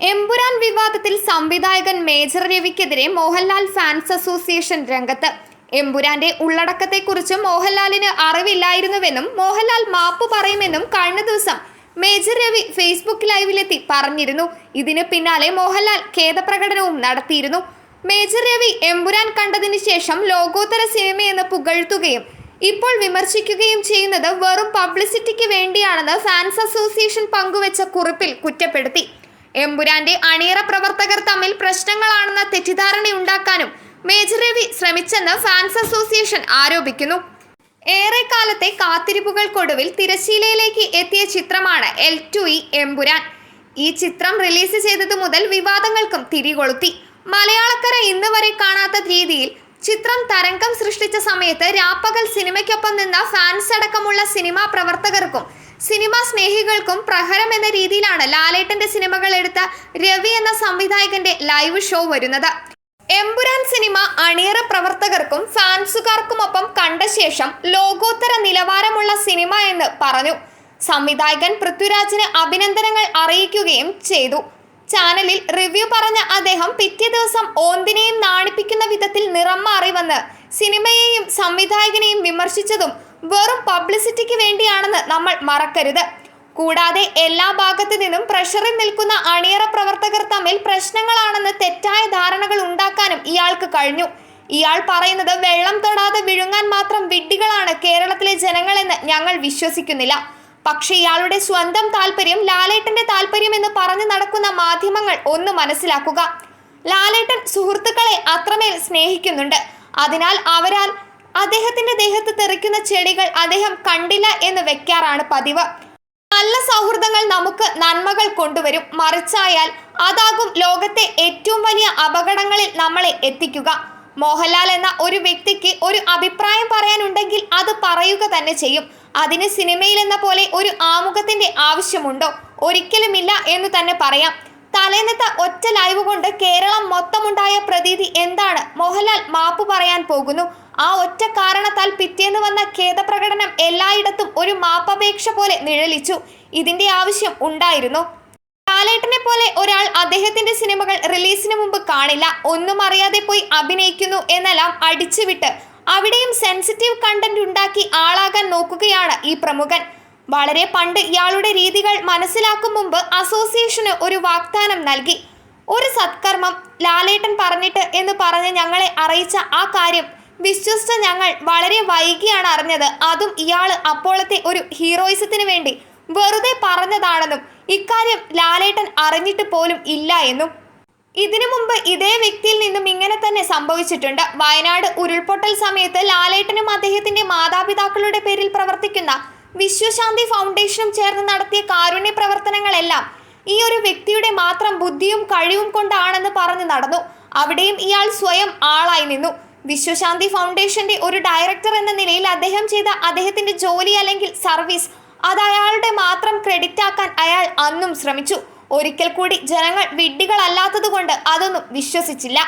എമ്പുരാൻ വിവാദത്തിൽ സംവിധായകൻ major രവിക്കെതിരെ Mohanlal fans association രംഗത്ത്. എമ്പുരാന്റെ ഉള്ളടക്കത്തെക്കുറിച്ച് മോഹൻലാലിന് അറിവില്ലായിരുന്നുവെന്നും മോഹൻലാൽ മാപ്പ് പറയുമെന്നും കഴിഞ്ഞ ദിവസം മേജർ രവി ഫേസ്ബുക്ക് ലൈവിലെത്തി പറഞ്ഞിരുന്നു. ഇതിന് പിന്നാലെ മോഹൻലാൽ ഖേദപ്രകടനവും നടത്തിയിരുന്നു. മേജർ രവി എമ്പുരാൻ കണ്ടതിന് ശേഷം ലോകോത്തര സിനിമയെന്ന് പുകഴ്ത്തുകയും ഇപ്പോൾ വിമർശിക്കുകയും ചെയ്യുന്നത് വെറും പബ്ലിസിറ്റിക്ക് വേണ്ടിയാണെന്ന് ഫാൻസ് അസോസിയേഷൻ പങ്കുവച്ച കുറിപ്പിൽ കുറ്റപ്പെടുത്തി. എമ്പുരാന്റെ അണിയറ പ്രവർത്തകർ തമ്മിൽ പ്രശ്നങ്ങളാണെന്ന തെറ്റിദ്ധാരണയുണ്ടാക്കാനും മേജർ രവി ശ്രമിച്ചെന്ന് ഫാൻസ് അസോസിയേഷൻ ആരോപിക്കുന്നു. ഏറെക്കാലത്തെ കാത്തിരിപ്പുകൾക്കൊടുവിൽ തിരശ്ശീലയിലേക്ക് എത്തിയ ചിത്രമാണ് L2E എമ്പുരാൻ. ഈ ചിത്രം റിലീസ് ചെയ്തതു മുതൽ വിവാദങ്ങൾക്കും തിരികൊളുത്തി. മലയാളക്കര ഇന്ന് വരെ കാണാത്ത രീതിയിൽ ചിത്രം തരംഗം സൃഷ്ടിച്ച സമയത്ത് രാപ്പകൽ സിനിമയ്ക്കൊപ്പം നിന്ന ഫാൻസ് അടക്കമുള്ള സിനിമാ പ്രവർത്തകർക്കും സിനിമാ സ്നേഹികൾക്കും പ്രഹരം എന്ന രീതിയിലാണ് ലാലേട്ടന്റെ സിനിമകൾ എടുത്ത രവി എന്ന സംവിധായകന്റെ ലൈവ് ഷോ വരുന്നത്. എമ്പുരാൻ സിനിമ അണിയറ പ്രവർത്തകർക്കും ഫാൻസുകാർക്കുമൊപ്പം കണ്ട ശേഷം ലോകോത്തര നിലവാരമുള്ള സിനിമ എന്ന് പറഞ്ഞു. സംവിധായകൻ പൃഥ്വിരാജിന് അഭിനന്ദനങ്ങൾ അറിയിക്കുകയും ചെയ്തു. ചാനലിൽ റിവ്യൂ പറഞ്ഞ അദ്ദേഹം പിറ്റേ ദിവസം ഓന്തിനെയും നാണിപ്പിക്കുന്ന വിധത്തിൽ നിറം മാറി വന്ന് സിനിമയെയും സംവിധായകനെയും വിമർശിച്ചതും വെറും പബ്ലിസിറ്റിക്ക് വേണ്ടിയാണെന്ന് നമ്മൾ മറക്കരുത്. കൂടാതെ എല്ലാ ഭാഗത്തു നിന്നും പ്രഷറിൽ നിൽക്കുന്ന അണിയറ പ്രവർത്തകർ തമ്മിൽ പ്രശ്നങ്ങളാണെന്ന് തെറ്റായ ധാരണകൾ ഉണ്ടാക്കാനും ഇയാൾക്ക് കഴിഞ്ഞു. ഇയാൾ പറയുന്നത് വെള്ളം തൊടാതെ വിഴുങ്ങാൻ മാത്രം വിഡ്ഢികളാണ് കേരളത്തിലെ ജനങ്ങളെന്ന് ഞങ്ങൾ വിശ്വസിക്കുന്നില്ല. പക്ഷെ ഇയാളുടെ സ്വന്തം താല്പര്യം ലാലേട്ടന്റെ താല്പര്യം എന്ന് പറഞ്ഞു നടക്കുന്ന മാധ്യമങ്ങൾ ഒന്ന് മനസ്സിലാക്കുക. ലാലേട്ടൻ സുഹൃത്തുക്കളെ അത്രമേൽ സ്നേഹിക്കുന്നുണ്ട്. അതിനാൽ അവരാൽ അദ്ദേഹത്തിന്റെ ദേഹത്ത് തെറിക്കുന്ന ചെടികൾ അദ്ദേഹം കണ്ടില്ല എന്ന് വെക്കാറാണ് പതിവ്. നല്ല സൗഹൃദങ്ങൾ നമുക്ക് നന്മകൾ കൊണ്ടുവരും. മറിച്ചായാൽ അതാകും ലോകത്തെ ഏറ്റവും വലിയ അപകടങ്ങളിൽ നമ്മളെ എത്തിക്കുക. മോഹൻലാൽ എന്ന ഒരു വ്യക്തിക്ക് ഒരു അഭിപ്രായം പറയാനുണ്ടെങ്കിൽ അത് പറയുക തന്നെ ചെയ്യും. അതിന് സിനിമയിൽ എന്ന പോലെ ഒരു ആമുഖത്തിന്റെ ആവശ്യമുണ്ടോ? ഒരിക്കലുമില്ല എന്ന് തന്നെ പറയാം. തലേന്നത്തെ ഒറ്റ ലൈവ് കൊണ്ട് കേരളം മൊത്തമുണ്ടായ പ്രതീതി എന്താണ്? മോഹൻലാൽ മാപ്പ് പറയാൻ പോകുന്നു. ആ ഒറ്റ കാരണത്താൽ പിറ്റേന്ന് വന്ന ഖേദപ്രകടനം എല്ലായിടത്തും ഒരു മാപ്പപേക്ഷ പോലെ നിഴലിച്ചു. ഇതിന്റെ ആവശ്യം ഉണ്ടായിരുന്നു? ലാലേട്ടനെ പോലെ ഒരാൾ അദ്ദേഹത്തിന്റെ സിനിമകൾ റിലീസിന് മുമ്പ് കാണില്ല, ഒന്നും അറിയാതെ പോയി അഭിനയിക്കുന്നു എന്നെല്ലാം അടിച്ചുവിട്ട് അവിടെയും സെൻസിറ്റീവ് കണ്ടന്റ് ഉണ്ടാക്കി ആളാകാൻ നോക്കുകയാണ് ഈ പ്രമുഖൻ. വളരെ പണ്ട് ഇയാളുടെ രീതികൾ മനസ്സിലാക്കും മുമ്പ് അസോസിയേഷന് ഒരു വാഗ്ദാനം നൽകി. ഒരു സത്കർമ്മം ലാലേട്ടൻ പറഞ്ഞിട്ട് എന്ന് പറഞ്ഞ് ഞങ്ങളെ അറിയിച്ച ആ കാര്യം വിശ്വസിച്ച ഞങ്ങൾ വളരെ വൈകിയാണ് അറിഞ്ഞത്. അതും ഇയാൾ അപ്പോഴത്തെ ഒരു ഹീറോയിസത്തിന് വേണ്ടി വെറുതെ പറഞ്ഞതാണെന്നും ഇക്കാര്യം ലാലേട്ടൻ അറിഞ്ഞിട്ട് പോലും ഇല്ല എന്നും. ഇതിനു മുമ്പ് ഇതേ വ്യക്തിയിൽ നിന്നും ഇങ്ങനെ തന്നെ സംഭവിച്ചിട്ടുണ്ട്. വയനാട് ഉരുൾപൊട്ടൽ സമയത്ത് ലാലേട്ടനും അദ്ദേഹത്തിന്റെ മാതാപിതാക്കളുടെ പേരിൽ പ്രവർത്തിക്കുന്ന വിശ്വശാന്തി ഫൗണ്ടേഷനും ചേർന്ന് നടത്തിയ കാരുണ്യ പ്രവർത്തനങ്ങളെല്ലാം ഈ ഒരു വ്യക്തിയുടെ മാത്രം ബുദ്ധിയും കഴിവും കൊണ്ടാണെന്ന് പറഞ്ഞു നടന്നു. അവിടെയും ഇയാൾ സ്വയം ആളായി നിന്നു. വിശ്വശാന്തി ഫൗണ്ടേഷന്റെ ഒരു ഡയറക്ടർ എന്ന നിലയിൽ അദ്ദേഹം ചെയ്ത അദ്ദേഹത്തിന്റെ ജോലി അല്ലെങ്കിൽ സർവീസ് അത് അയാളുടെ മാത്രം ക്രെഡിറ്റ് ആക്കാൻ അയാൾ അന്നും ശ്രമിച്ചു. ഒരിക്കൽ കൂടി ജനങ്ങൾ വിഡ്ഢികളല്ലാത്തതുകൊണ്ട് അതൊന്നും വിശ്വസിച്ചില്ല.